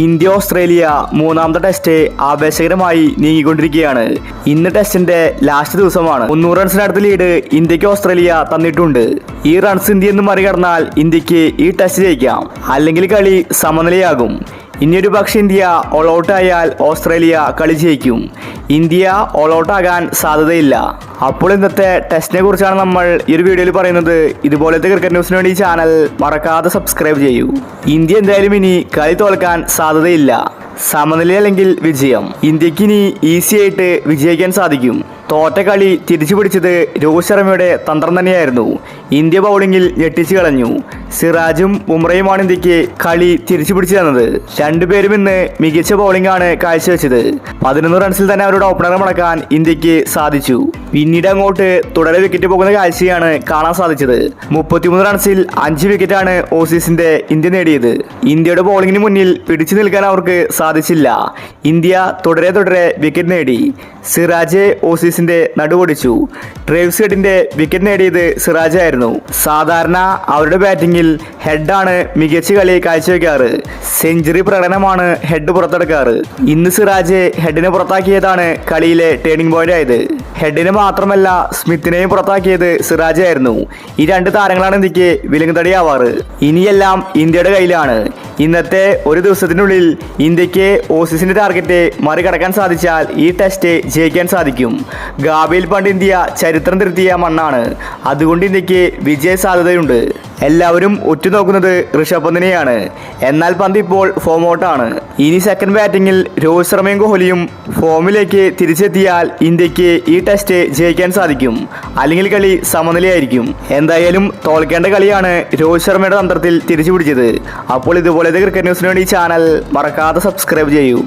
India Australia മൂന്നാമത്തെ test ആവേശകരമായി നീങ്ങിക്കൊണ്ടിരിക്കുകയാണ്. ഇന്ന് ടെസ്റ്റിന്റെ ലാസ്റ്റ് ദിവസമാണ്. 300 റൺസിനടുത്ത് ലീഡ് ഇന്ത്യക്ക് ഓസ്ട്രേലിയ തന്നിട്ടുണ്ട്. ഈ റൺസ് ഇന്ത്യ എന്ന് മറികടന്നാൽ ഇന്ത്യക്ക് ഈ ടെസ്റ്റ് ജയിക്കാം, അല്ലെങ്കിൽ കളി സമനിലയാകും. ഇനിയൊരു പക്ഷേ ഇന്ത്യ ഓൾ ഔട്ട് ആയാൽ ഓസ്ട്രേലിയ കളി ജയിക്കും. ഇന്ത്യ ഓൾ ഔട്ട് ആകാൻ സാധ്യതയില്ല. അപ്പോൾ ഇന്നത്തെ ടെസ്റ്റിനെ കുറിച്ചാണ് നമ്മൾ ഈ ഒരു വീഡിയോയിൽ പറയുന്നത്. ഇതുപോലത്തെ ക്രിക്കറ്റ് ന്യൂസിന് വേണ്ടി ഈ ചാനൽ മറക്കാതെ സബ്സ്ക്രൈബ് ചെയ്യൂ. ഇന്ത്യ എന്തായാലും ഇനി കളി തോൽക്കാൻ സാധ്യതയില്ല. സമനില അല്ലെങ്കിൽ വിജയം. ഇന്ത്യക്ക് ഇനി ഈസി ആയിട്ട് വിജയിക്കാൻ സാധിക്കും. തോറ്റ കളി തിരിച്ചു പിടിച്ചത് രോഹിത് ശർമ്മയുടെ തന്ത്രം തന്നെയായിരുന്നു. ഇന്ത്യ ബൗളിംഗിൽ ഞെട്ടിച്ചു കളഞ്ഞു. സിറാജും ബുംറയുമാണ് ഇന്ത്യക്ക് കളി തിരിച്ചു പിടിച്ചു തന്നത്. രണ്ടുപേരും ഇന്ന് മികച്ച ബൗളിംഗ് ആണ് കാഴ്ചവെച്ചത്. 11 റൺസിൽ തന്നെ അവരുടെ ഓപ്പണറെ മടക്കാൻ ഇന്ത്യക്ക് സാധിച്ചു. പിന്നീട് അങ്ങോട്ട് തുടരെ വിക്കറ്റ് പോകുന്ന കാഴ്ചയാണ് കാണാൻ സാധിച്ചത്. 33 റൺസിൽ 5 വിക്കറ്റാണ് ഓസീസിന്റെ ഇന്ത്യ നേടിയത്. ഇന്ത്യയുടെ ബൗളിംഗിന് മുന്നിൽ പിടിച്ചു നിൽക്കാൻ അവർക്ക് സാധിച്ചില്ല. ഇന്ത്യ തുടരെ വിക്കറ്റ് നേടി. സിറാജ് ഓസീസിന്റെ നടുവൊടിച്ചു. ട്രേവിസ് ഹെഡിന്റെ വിക്കറ്റ് നേടിയത് സിറാജ് ആയിരുന്നു. സാധാരണ അവരുടെ ബാറ്റിംഗിൽ ഹെഡാണ് മികച്ച കളി കാഴ്ചവെക്കാറ്. സെഞ്ചുറി പ്രകടനമാണ് ഹെഡ് പുറത്തെടുക്കാറ്. ഇന്ന് സിറാജ് ഹെഡിനെ പുറത്താക്കിയതാണ് കളിയിലെ ടേണിംഗ് പോയിന്റ് ആയത്. ഹെഡിനെ മാത്രമല്ല സ്മിത്തിനെയും പുറത്താക്കിയത് സിറാജ് ആയിരുന്നു. ഈ രണ്ട് താരങ്ങളാണ് ഇന്ത്യക്ക് വിലങ്ങുതടിയാവാറ്. ഇനിയെല്ലാം ഇന്ത്യയുടെ കയ്യിലാണ്. ഇന്നത്തെ ഒരു ദിവസത്തിനുള്ളിൽ ഇന്ത്യക്ക് ഓസീസിന്റെ ടാർഗറ്റ് മറികടക്കാൻ സാധിച്ചാൽ ഈ ടെസ്റ്റ് ജയിക്കാൻ സാധിക്കും. ഗാബിയിൽ പണ്ട് ഇന്ത്യ ചരിത്രം തിരുത്തിയ മണ്ണാണ്. അതുകൊണ്ട് ഇന്ത്യക്ക് വിജയ സാധ്യതയുണ്ട്. എല്ലാവരും ഉറ്റുനോക്കുന്നത് ഋഷഭ് പന്തിനെയാണ്. എന്നാൽ പന്ത് ഇപ്പോൾ ഫോം ഔട്ടാണ്. ഇനി സെക്കൻഡ് ബാറ്റിംഗിൽ രോഹിത് ശർമ്മയും കോഹ്ലിയും ഫോമിലേക്ക് തിരിച്ചെത്തിയാൽ ഇന്ത്യക്ക് ഈ ടെസ്റ്റ് ജയിക്കാൻ സാധിക്കും, അല്ലെങ്കിൽ കളി സമനിലയായിരിക്കും. എന്തായാലും തോൽക്കേണ്ട കളിയാണ് രോഹിത് ശർമ്മയുടെ തന്ത്രത്തിൽ തിരിച്ചു പിടിച്ചത്. അപ്പോൾ ഇതുപോലത്തെ ക്രിക്കറ്റ് ന്യൂസിന് വേണ്ടി ചാനൽ മറക്കാതെ സബ്സ്ക്രൈബ് ചെയ്യൂ.